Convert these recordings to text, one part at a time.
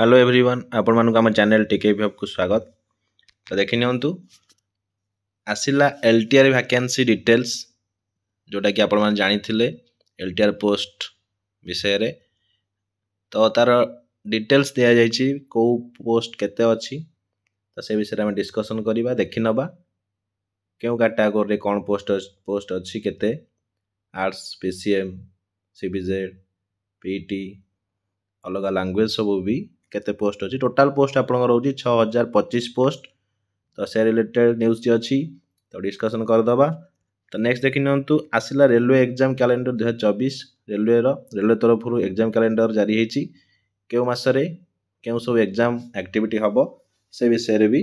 Hello everyone आपण मानक आम चैनल टीके को स्वागत। तो देखि नियंतु आसिला एलटीआर वैकेंसी डिटेल्स जोटा कि आपण मान जानी थिले एलटीआर पोस्ट विषय रे। तो तार डिटेल्स दिया जायछि को पोस्ट केते अछि तो से विषय में डिस्कशन करबा देखि नबा केउ कैटेगरी रे कोन पोस्ट अछि केते आर्ट्स पीसीएम सीबीजेड पीटी अलग लैंग्वेज सब भी केते पोस्ट अछि। टोटल पोस्ट आपन रहउछि 6025 पोस्ट। तो से रिलेटेड न्यूज़ अछि तो डिस्कशन कर दबा। तो नेक्स्ट देखि नंतु आसिला रेलवे एग्जाम कैलेंडर 2024 रेलवे तरफ एग्जाम कैलेंडर जारी हेछि केउ मासरे केउ सब एग्जाम एक्टिविटी हबो से विषय रे भी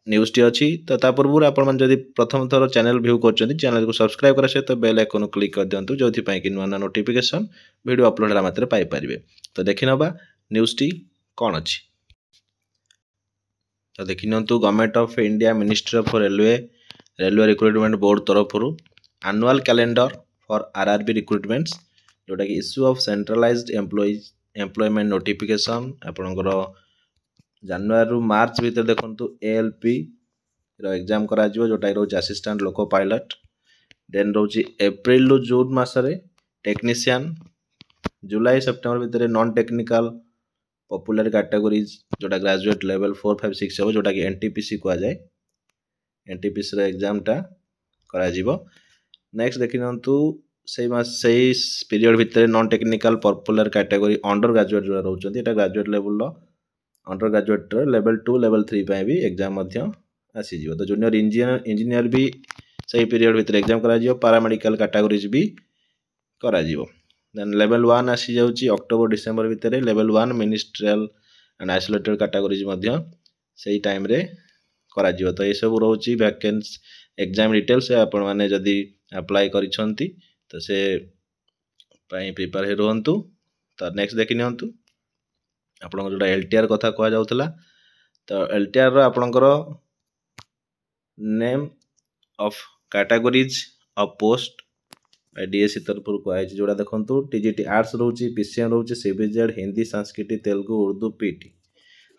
न्यूज़ टी अछि। तो ता पूर्व आपण मन जदि प्रथम थर चैनल व्यू करछन्ती चैनल को सब्सक्राइब करा सहित बेल आइकन क्लिक कर दियंतु जोथि पय कि नुवा नोटिफिकेशन वीडियो अपलोड होला मात्रे पाई परिबे। तो देखि नबा न्यूज़ टी कौन अच्छी। तो देखि नंतु government of India ministry of railway recruitment board तरफ annual calendar for RRB recruitments जोटा कि issue of centralised employment notification आपनकर जनवरी रु मार्च भीतर देखंतु एएलपी रो एग्जाम करा जिवो जोटा रोज असिस्टेंट लोको पायलट देन रोजी अप्रैल रु जून मासरे टेक्नीशियन जुलाई सेप्टेम्बर भीतर नॉन टेक्निकल पॉपुलर कैटेगरीज जोटा ग्रेजुएट लेवल 4 5 6 हो जोटा कि एनटीपीसी को जाए एनटीपीसी रो एग्जाम टा करा जिवो। नेक्स्ट देखिनंतु से पीरियड भीतर non technical popular category under graduate जो रहउचंती एटा graduate level low under graduate level 2 level 3 पे भी एग्जाम मध्य आसी जिवो। तो जूनियर इंजीनियर भी सही पीरियड भीतर एग्जाम करा जिवो पैरामेडिकल कैटेगरीज भी करा जिवो। देन लेवल 1 आसी जाउची अक्टोबर डिसेंबर भीतर level 1 ministerial and isolated categories मध्य सही टाइम रे करा जिवो। तो ये सब रहउची वैकेंसी एग्जाम डिटेल्स आपण माने जदी अप्लाई करिसंती तो से पई प्रिपेयर हे रहंतु। तो नेक्स्ट देखि नियंतु आपण जोटा एलटीआर कथा कहा जाउतला। तो एलटीआर रो आपणकर name of categories of post DSC तरफ कहुई जोड़ा देखो टीजीटी आर्ट्स रोचे पीसीएम रोचे सीबीजेड हिंदी संस्कृत तेलुगु उर्दू पीटी।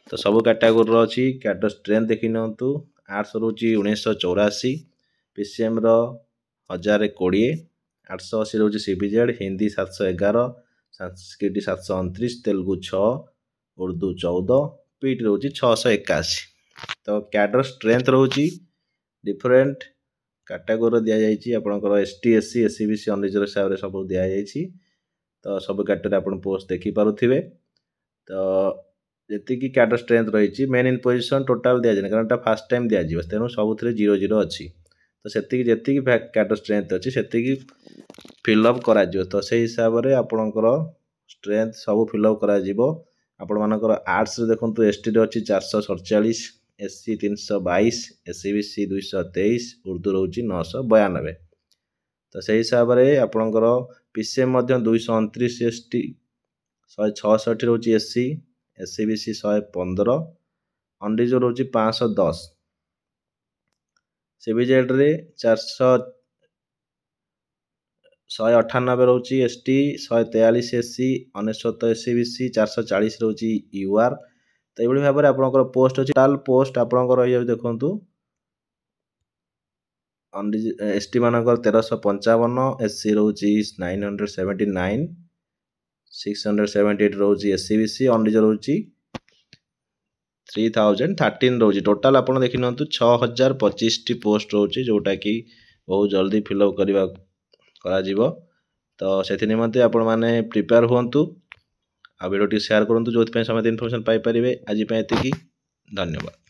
तो सब कैटेगोरी अच्छी कैडर स्ट्रेंथ देखि नियंतु आर्ट्स रोचे 1984 पीसीएम रो 1020 880 रोचे सीबीजेड हिंदी 711 संस्कृत 729 तेलुगु 6 उर्दू 14 पीटी रोचे 681। तो कैडर स्ट्रेंथ रोचे डिफरेंट कैटेगोरी दि जाइए आपंकर एसटी एससी एससीबीसी अनरिजर्व हिसाब से सब दि जाइए। तो सब कैटेगरी आप पोस्ट देखिपे। तो जी कैडर स्ट्रेंथ रही मेन इन पोजिशन टोटाल दि जाए कारण फास्ट टाइम दिज्व तेणु सब 0 अच्छी। तो जी कैडर स्ट्रेंथ अच्छी से फिलअप कर। तो से हिसाब से आपणकर स्ट्रेंथ सब फिलअप कर आर्ट्स देखो एसटी अच्छी 447 एससी 322 एससीबीसी 223 उर्दू रोची 992। तो से हिसाब से आपणकर पीसीएम 229 एसटी 166 रोची एससी एससीबीसी 115 अनरिजर्व रोची 510 सीबीजेड रे 198 रोची एसटी 143 एससी 99 एससीबीसी 440 रोची यूआर। तो ये भाव में आपंकर पोस्ट अच्छी टोटाल पोस्ट आपंकर रही देखु एसटी मानकर 1355 एससी रोची 979 678 रोची एससीबीसी अनरिजर्व रोची 3013 रोची। टोटाल आप देखि नियंतु 6025 टी पोस्ट रोची जोटा कि बहुत जल्दी फिलअप करा जिवो। तो से निमंते आपण माने प्रिपेयर हुंतु आ वीडियो शेयर करंतु जो समय इनफॉरमेशन पाई परिबे। आज पे एतिकी धन्यवाद।